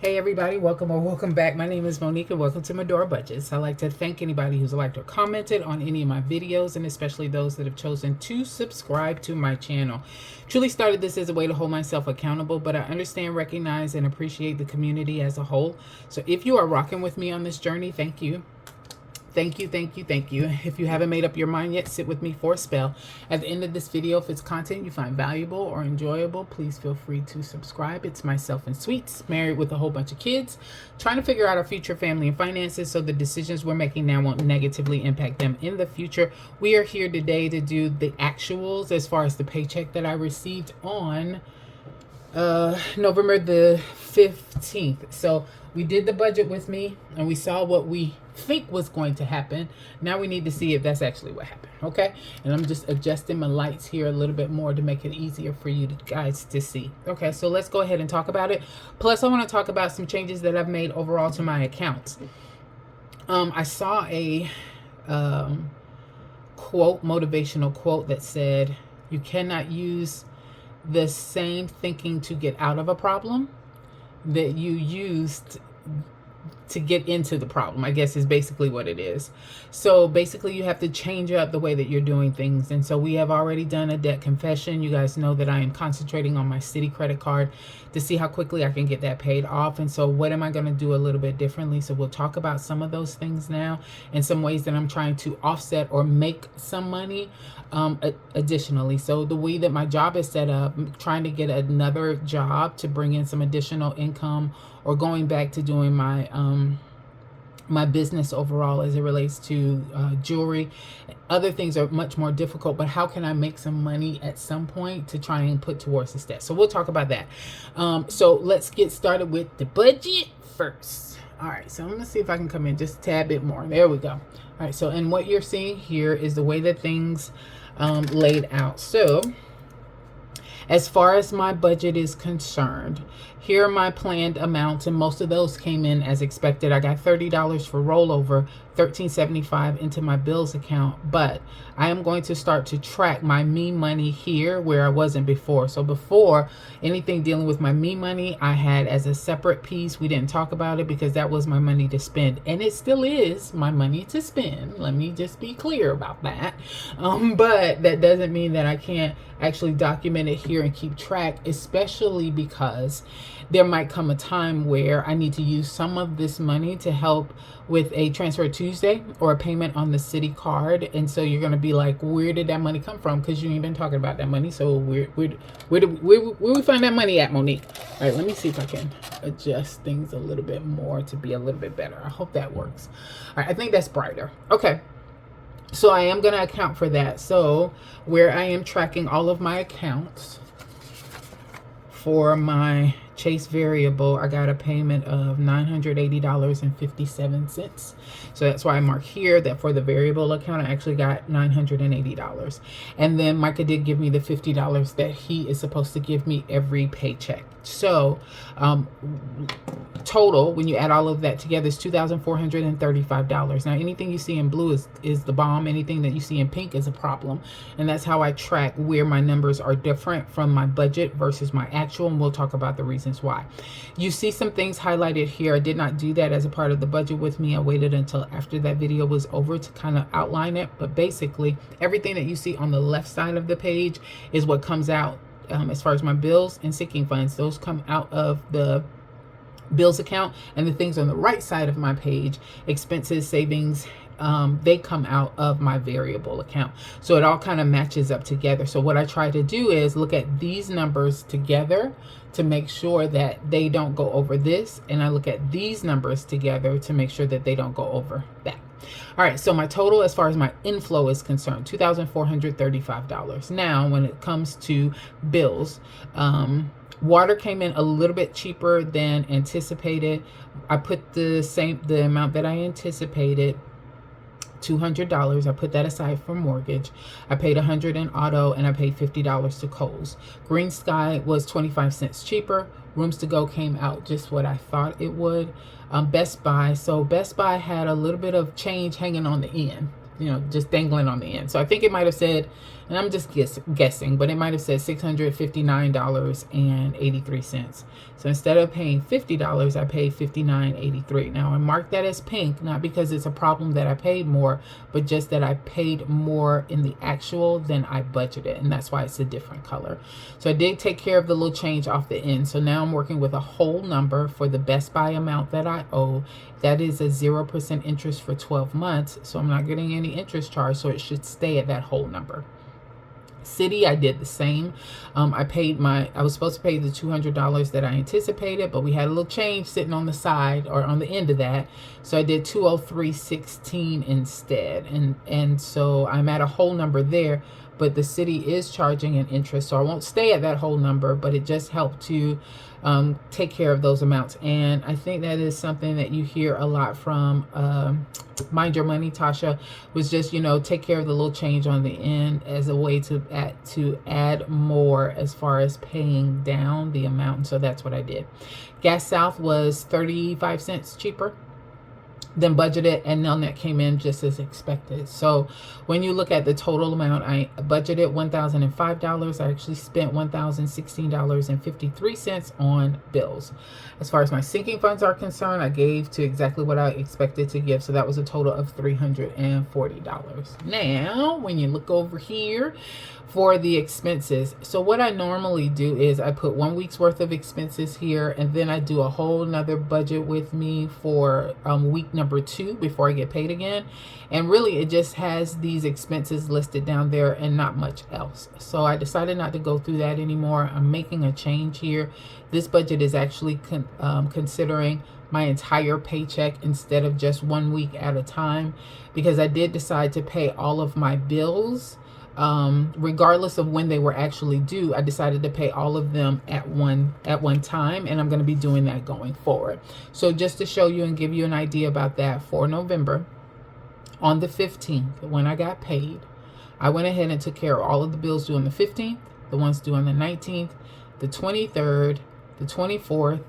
Hey everybody, welcome or welcome back. My name is Monique and welcome to Medora Budgets. I'd like to thank anybody who's liked or commented on any of my videos, and especially those that have chosen to subscribe to my channel. Truly started this as a way to hold myself accountable, but I understand, recognize, and appreciate the community as a whole. So if you are rocking with me on this journey, thank you. Thank you, thank you, thank you. If you haven't made up your mind yet, sit with me for a spell. At the end of this video, if it's content you find valuable or enjoyable, please feel free to subscribe. It's myself and Sweets, married with a whole bunch of kids, trying to figure out our future family and finances so the decisions we're making now won't negatively impact them in the future. We are here today to do the actuals as far as the paycheck that I received on November the 15th. So we did the budget with me and we saw what we think was going to happen. Now we need to see if that's actually what happened. Okay, and I'm just adjusting my lights here a little bit more to make it easier for you guys to see. Okay, so let's go ahead and talk about it. Plus I want to talk about some changes that I've made overall to my accounts. I saw a quote, motivational quote that said, you cannot use the same thinking to get out of a problem that you used to get into the problem, I guess is basically what it is. So basically you have to change up the way that you're doing things. And so we have already done a debt confession. You guys know that I am concentrating on my city credit card to see how quickly I can get that paid off. And so what am I going to do a little bit differently? So we'll talk about some of those things now and some ways that I'm trying to offset or make some money additionally. So the way that my job is set up, I'm trying to get another job to bring in some additional income, or going back to doing my my business overall as it relates to jewelry. Other things are much more difficult, but how can I make some money at some point to try and put towards this debt? So we'll talk about that. So let's get started with the budget first. All right, so I'm gonna see if I can come in just a tad bit more. There we go. All right, so and what you're seeing here is the way that things laid out. So as far as my budget is concerned, here are my planned amounts, and most of those came in as expected. I got $30 for rollover, $13.75 into my bills account, but I am going to start to track my me money here where I wasn't before. So before, anything dealing with my me money, I had as a separate piece. We didn't talk about it because that was my money to spend, and it still is my money to spend. Let me just be clear about that. But that doesn't mean that I can't actually document it here and keep track, especially because there might come a time where I need to use some of this money to help with a transfer Tuesday or a payment on the city card. And so you're going to be like, where did that money come from? Because you ain't been talking about that money. So where we find that money at, Monique? All right, let me see if I can adjust things a little bit more to be a little bit better. I hope that works. All right, I think that's brighter. Okay. So I am going to account for that. So where I am tracking all of my accounts for my Chase variable, I got a payment of $980.57. So that's why I mark here that for the variable account, I actually got $980. And then Micah did give me the $50 that he is supposed to give me every paycheck. So total, when you add all of that together, is $2,435. Now, anything you see in blue is the bomb. Anything that you see in pink is a problem. And that's how I track where my numbers are different from my budget versus my actual. And we'll talk about the reasons why. You see some things highlighted here. I did not do that as a part of the budget with me. I waited until after that video was over to kind of outline it. But basically, everything that you see on the left side of the page is what comes out as far as my bills and sinking funds. Those come out of the bills account, and the things on the right side of my page, expenses, savings, they come out of my variable account. So it all kind of matches up together. So what I try to do is look at these numbers together to make sure that they don't go over this, and I look at these numbers together to make sure that they don't go over that. All right, so my total as far as my inflow is concerned, $2,435. Now, when it comes to bills, water came in a little bit cheaper than anticipated. I put the amount that I anticipated, $200. I put that aside for mortgage. I paid $100 in auto, and I paid $50 to Kohl's. Green Sky was 25 cents cheaper. Rooms to Go came out just what I thought it would. Best Buy. So Best Buy had a little bit of change hanging on the end, you know, just dangling on the end. So I think it might have said and I'm just guessing, but it might have said $659.83. So instead of paying $50, I paid $59.83. Now I marked that as pink, not because it's a problem that I paid more, but just that I paid more in the actual than I budgeted, and that's why it's a different color. So I did take care of the little change off the end. So now I'm working with a whole number for the Best Buy amount that I owe. That is a 0% interest for 12 months. So I'm not getting any interest charge. So it should stay at that whole number. City, I did the same. I was supposed to pay the $200 that I anticipated, but we had a little change sitting on the side or on the end of that. So I did $203.16 instead. And so I'm at a whole number there, but the city is charging an interest. So I won't stay at that whole number, but it just helped to take care of those amounts. And I think that is something that you hear a lot from Mind Your Money. Tasha was just, take care of the little change on the end as a way to add more as far as paying down the amount. And so that's what I did. Gas South was 35 cents cheaper than budgeted, and Nelnet came in just as expected. So when you look at the total amount, I budgeted $1,005. I actually spent $1,016.53 on bills. As far as my sinking funds are concerned, I gave to exactly what I expected to give. So that was a total of $340. Now, when you look over here for the expenses, so what I normally do is I put 1 week's worth of expenses here, and then I do a whole nother budget with me for week number 2 before I get paid again. And really it just has these expenses listed down there and not much else. So I decided not to go through that anymore. I'm making a change here. This budget is actually considering my entire paycheck instead of just 1 week at a time, because I did decide to pay all of my bills regardless of when they were actually due. I decided to pay all of them at one time, and I'm going to be doing that going forward. So just to show you and give you an idea about that, for November, on the 15th, when I got paid, I went ahead and took care of all of the bills due on the 15th, the ones due on the 19th, the 23rd, the 24th,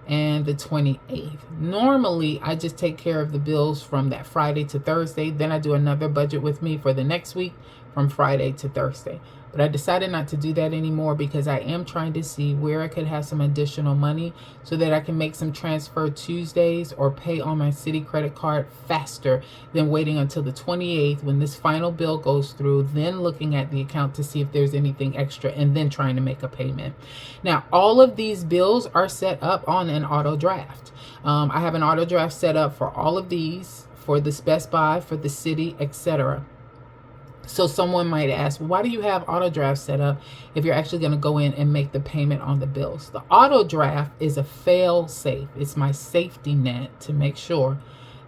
and the 28th. Normally, I just take care of the bills from that Friday to Thursday. Then I do another budget with me for the next week from Friday to Thursday. But I decided not to do that anymore because I am trying to see where I could have some additional money so that I can make some transfer Tuesdays or pay on my city credit card faster than waiting until the 28th when this final bill goes through, then looking at the account to see if there's anything extra, and then trying to make a payment. Now, all of these bills are set up on an auto draft. I have an auto draft set up for all of these, for this Best Buy, for the city, etc. So someone might ask, well, why do you have auto draft set up if you're actually going to go in and make the payment on the bills? The auto draft is a fail safe. It's my safety net to make sure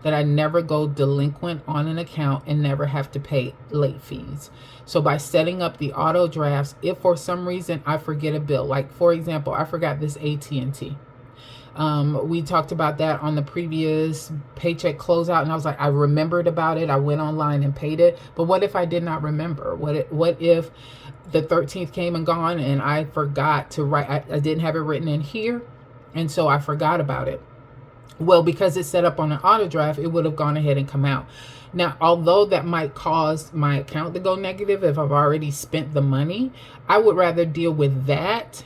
that I never go delinquent on an account and never have to pay late fees. So by setting up the auto drafts, if for some reason I forget a bill, like for example, I forgot this AT&T. We talked about that on the previous paycheck closeout, and I was like, I remembered about it. I went online and paid it. But what if I did not remember? What if the 13th came and gone and I forgot to write? I didn't have it written in here, and so I forgot about it. Well, because it's set up on an auto draft, it would have gone ahead and come out. Now, although that might cause my account to go negative if I've already spent the money, I would rather deal with that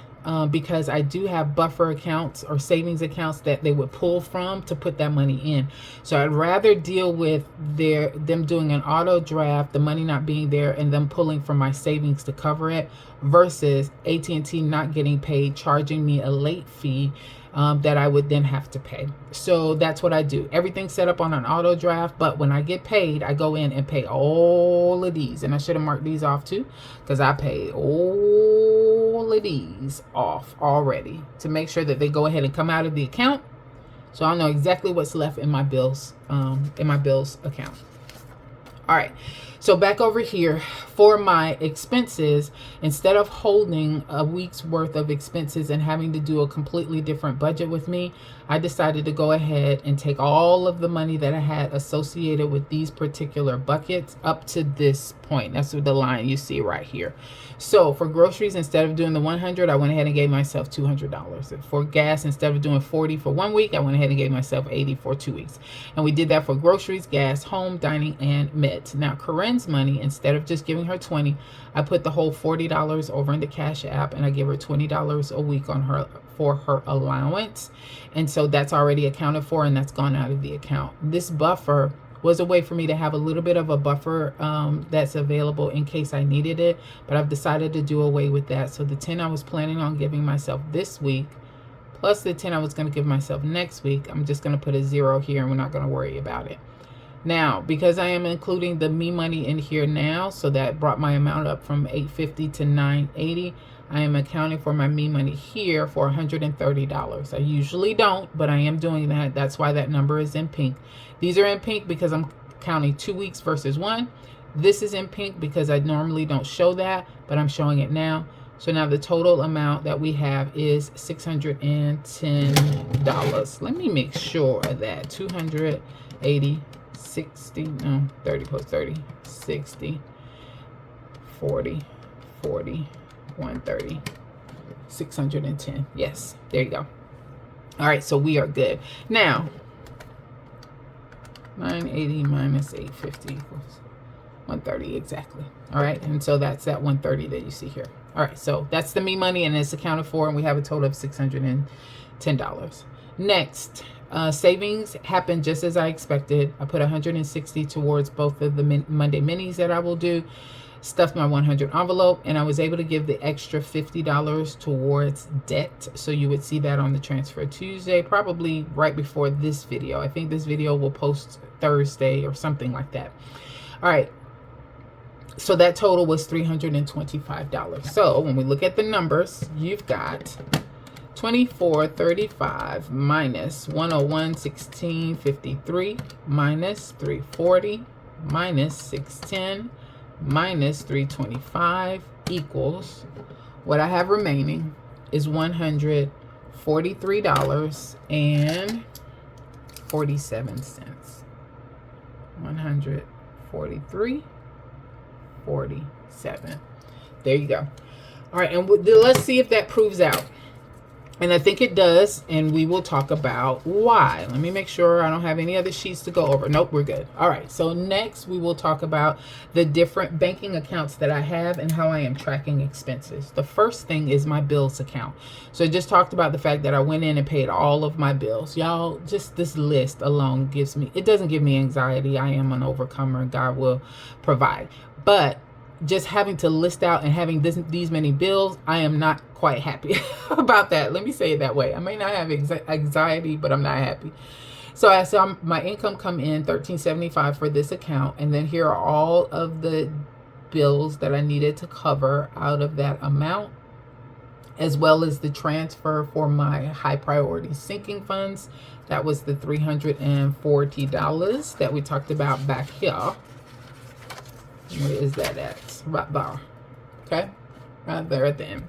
because I do have buffer accounts or savings accounts that they would pull from to put that money in. So I'd rather deal with them doing an auto draft, the money not being there, and them pulling from my savings to cover it, versus AT&T not getting paid, charging me a late fee that I would then have to pay. So that's what I do. Everything's set up on an auto draft, but when I get paid, I go in and pay all of these. And I should have marked these off too, because I paid all of these off already to make sure that they go ahead and come out of the account. So I'll know exactly what's left in my bills account. All right, so back over here for my expenses, instead of holding a week's worth of expenses and having to do a completely different budget with me, I decided to go ahead and take all of the money that I had associated with these particular buckets up to this point. That's the line you see right here. So for groceries, instead of doing the 100, I went ahead and gave myself $200. For gas, instead of doing 40 for 1 week, I went ahead and gave myself 80 for 2 weeks. And we did that for groceries, gas, home, dining, and meds. Now, Corinne's money, instead of just giving her 20, I put the whole $40 over in the Cash App, and I give her $20 a week on her for her allowance. And so that's already accounted for, and that's gone out of the account. This buffer was a way for me to have a little bit of a buffer that's available in case I needed it, but I've decided to do away with that. So the 10 I was planning on giving myself this week, plus the 10 I was going to give myself next week, I'm just going to put a 0 here, and we're not going to worry about it. Now, because I am including the me money in here now, so that brought my amount up from $850 to $980, I am accounting for my me money here for $130. I usually don't, but I am doing that. That's why that number is in pink. These are in pink because I'm counting 2 weeks versus 1. This is in pink because I normally don't show that, but I'm showing it now. So now the total amount that we have is $610. Let me make sure of that. 280, 60, no, 30 plus 30, 60, 40, 40, 130, 610. Yes, there you go. All right, so we are good. Now, 980 minus 850 equals 130 exactly. All right, and so that's that 130 that you see here. All right, so that's the me money, and it's accounted for, and we have a total of $610. Next, savings happened just as I expected. I put 160 towards both of the Monday minis that I will do, stuffed my 100 envelope, and I was able to give the extra $50 towards debt. So you would see that on the Transfer Tuesday, probably right before this video. I think this video will post Thursday or something like that. All right. So that total was $325. So when we look at the numbers, you've got 2435 minus 1011653 minus 340 minus 610 minus 325 equals, what I have remaining is $143.47. 143.47. There you go. All right, and let's see if that proves out. And I think it does, and we will talk about why. Let me make sure I don't have any other sheets to go over. Nope, we're good. All right, so next we will talk about the different banking accounts that I have and how I am tracking expenses. The first thing is my bills account. So I just talked about the fact that I went in and paid all of my bills. Y'all, just this list alone gives me, it doesn't give me anxiety. I am an overcomer, and God will provide. But just having to list out and having these many bills, I am not quite happy about that. Let me say it that way. I may not have anxiety, but I'm not happy. So I saw my income come in $1375 for this account, and then here are all of the bills that I needed to cover out of that amount, as well as the transfer for my high priority sinking funds. That was the $340 that we talked about back here. Where is that at? Right there. Okay, right there at the end.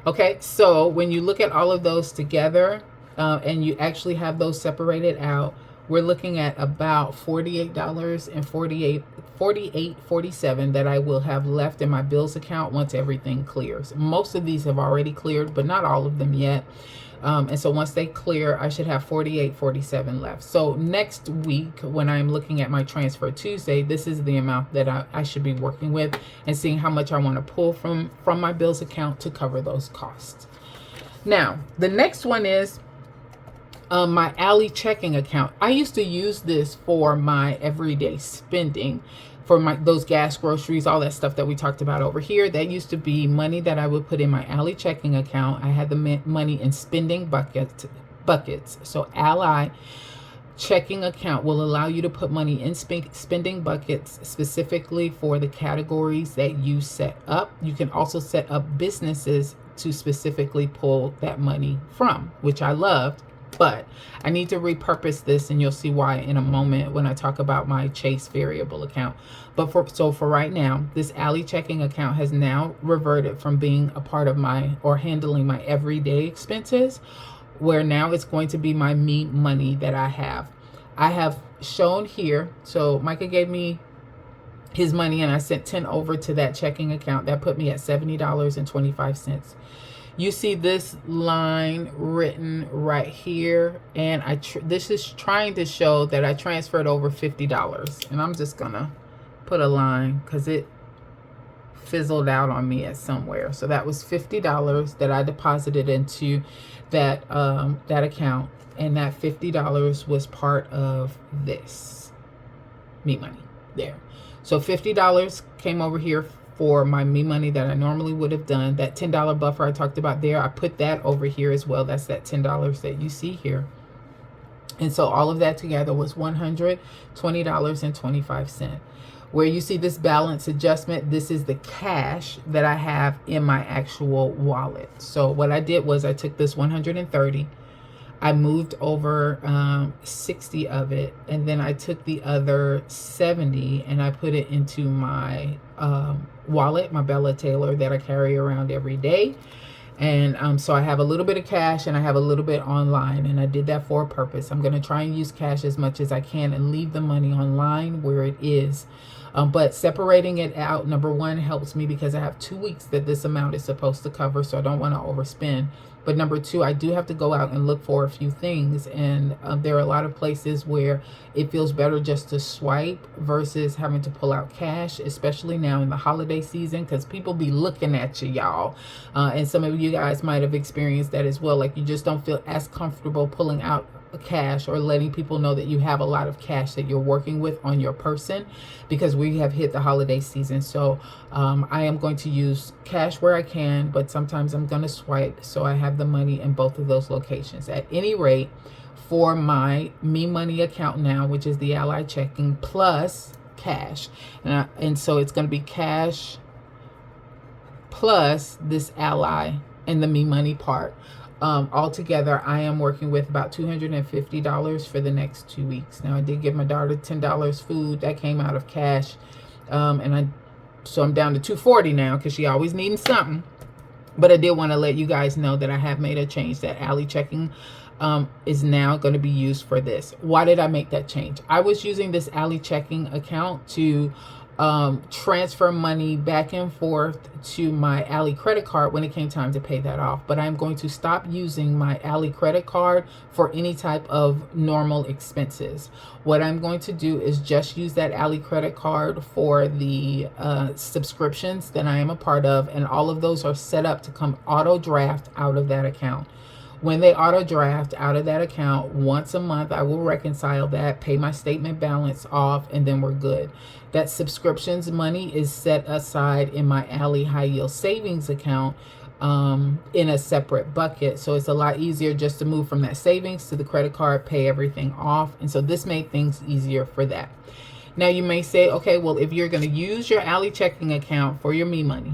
Okay, so when you look at all of those together, and you actually have those separated out, we're looking at about $48.47 that I will have left in my bills account once everything clears. Most of these have already cleared, but not all of them yet. And so once they clear, I should have $48.47 left. So next week, when I'm looking at my Transfer Tuesday, this is the amount that I should be working with and seeing how much I want to pull from my bills account to cover those costs. Now, the next one is my Ally checking account. I used to use this for my everyday spending, for those gas, groceries, all that stuff that we talked about over here. That used to be money that I would put in my Ally checking account. I had the money in spending buckets. So Ally checking account will allow you to put money in spending buckets specifically for the categories that you set up. You can also set up businesses to specifically pull that money from, which I loved. But I need to repurpose this, and you'll see why in a moment when I talk about my Chase variable account. But for right now, this Ally checking account has now reverted from being a part of my, or handling my everyday expenses, where now it's going to be my me money that I have. I have shown here, so Micah gave me his money, and I sent 10 over to that checking account. That put me at $70.25. You see this line written right here, and this is trying to show that I transferred over $50. And I'm just gonna put a line because it fizzled out on me at somewhere. So that was $50 that I deposited into that that account, and that $50 was part of this Me Money there. So $50 came over here for my Me Money that I normally would have done. That $10 buffer I talked about there, I put that over here as well. That's that $10 that you see here. And so all of that together was $120.25. Where you see this balance adjustment, this is the cash that I have in my actual wallet. So what I did was I took this 130, I moved over 60 of it, and then I took the other 70 and I put it into my wallet, my Bella Taylor that I carry around every day. And so I have a little bit of cash and I have a little bit online, and I did that for a purpose. I'm going to try and use cash as much as I can and leave the money online where it is. But separating it out, number one, helps me because I have 2 weeks that this amount is supposed to cover, so I don't want to overspend. But number two, I do have to go out and look for a few things. And there are a lot of places where it feels better just to swipe versus having to pull out cash, especially now in the holiday season, because people be looking at you, y'all. And some of you guys might have experienced that as well. Like, you just don't feel as comfortable pulling out cash or letting people know that you have a lot of cash that you're working with on your person, because we have hit the holiday season. So I am going to use cash where I can, but sometimes I'm going to swipe so I have the money in both of those locations. At any rate, for my Me Money account now, which is the Ally checking plus cash, and so it's going to be cash plus this Ally and the Me Money part. Altogether, I am working with about $250 for the next 2 weeks. Now, I did give my daughter $10 food that came out of cash, so I'm down to $240 now because she always needing something. But I did want to let you guys know that I have made a change. That Ally checking is now going to be used for this. Why did I make that change? I was using this Ally checking account to transfer money back and forth to my Ally credit card when it came time to pay that off. But I'm going to stop using my Ally credit card for any type of normal expenses. What I'm going to do is just use that Ally credit card for the subscriptions that I am a part of, and all of those are set up to come auto draft out of that account. When they auto draft out of that account once a month, I will reconcile that, pay my statement balance off, and then we're good. That subscriptions money is set aside in my Ally high yield savings account in a separate bucket. So it's a lot easier just to move from that savings to the credit card, pay everything off. And so this made things easier for that. Now you may say, okay, well, if you're going to use your Ally checking account for your Me Money,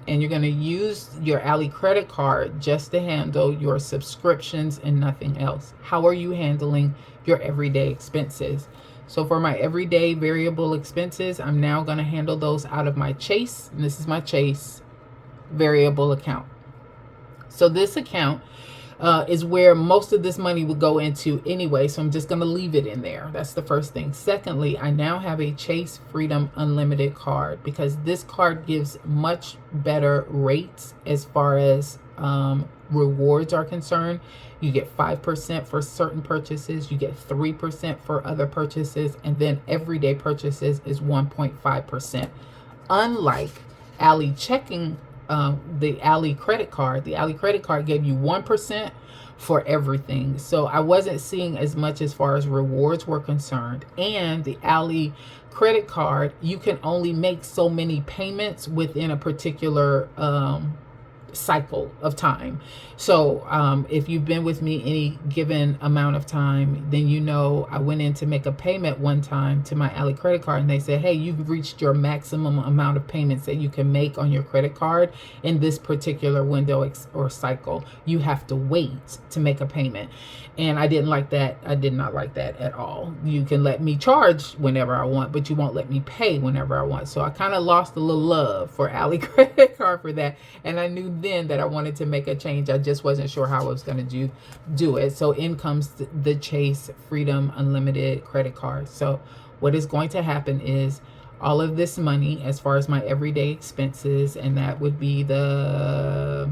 and you're going to use your Ally credit card just to handle your subscriptions and nothing else, how are you handling your everyday expenses? So for my everyday variable expenses, I'm now going to handle those out of my Chase. And this is my Chase variable account. So this account is where most of this money would go into anyway. So I'm just going to leave it in there. That's the first thing. Secondly, I now have a Chase Freedom Unlimited card because this card gives much better rates as far as rewards are concerned. You get 5% for certain purchases. You get 3% for other purchases. And then everyday purchases is 1.5%. Unlike Ally checking, the Ally credit card. The Ally credit card gave you 1% for everything. So I wasn't seeing as much as far as rewards were concerned. And the Ally credit card, you can only make so many payments within a particular cycle of time. So if you've been with me any given amount of time, then you know I went in to make a payment one time to my Ally credit card, and they said, hey, you've reached your maximum amount of payments that you can make on your credit card in this particular window or cycle. You have to wait to make a payment. And I didn't like that. I did not like that at all. You can let me charge whenever I want, but you won't let me pay whenever I want. So I kind of lost a little love for Ally credit card for that. And I knew then that I wanted to make a change. I just wasn't sure how I was going to do it. So in comes the Chase Freedom Unlimited credit card. So what is going to happen is all of this money as far as my everyday expenses, and that would be the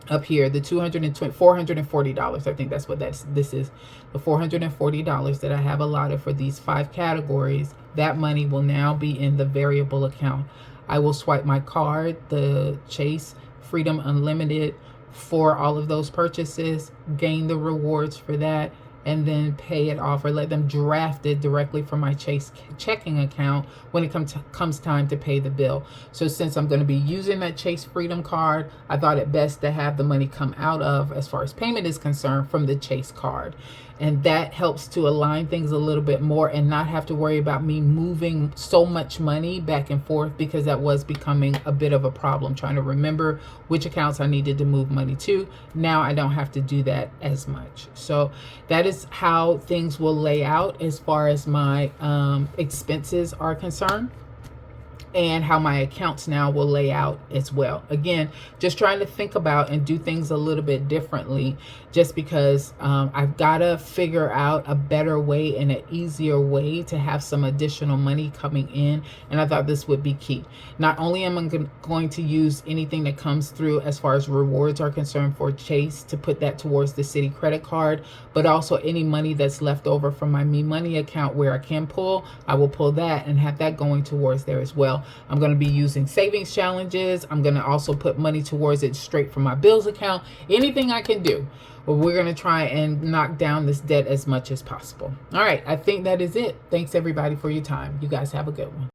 up here, the $440. I think that's what this is, the $440 that I have allotted for these 5 categories. That money will now be in the variable account. I will swipe my card, the Chase Freedom Unlimited, for all of those purchases, gain the rewards for that, and then pay it off, or let them draft it directly from my Chase checking account when it comes time to pay the bill. So since I'm going to be using that Chase Freedom card, I thought it best to have the money come out of, as far as payment is concerned, from the Chase card. And that helps to align things a little bit more and not have to worry about me moving so much money back and forth, because that was becoming a bit of a problem, trying to remember which accounts I needed to move money to. Now I don't have to do that as much. So that is how things will lay out as far as my expenses are concerned, and how my accounts now will lay out as well. Again, just trying to think about and do things a little bit differently, just because I've got to figure out a better way and an easier way to have some additional money coming in. And I thought this would be key. Not only am I going to use anything that comes through as far as rewards are concerned for Chase to put that towards the Citi credit card, but also any money that's left over from my Me Money account where I can pull, I will pull that and have that going towards there as well. I'm going to be using savings challenges. I'm going to also put money towards it straight from my bills account. Anything I can do. But we're going to try and knock down this debt as much as possible. All right. I think that is it. Thanks everybody for your time. You guys have a good one.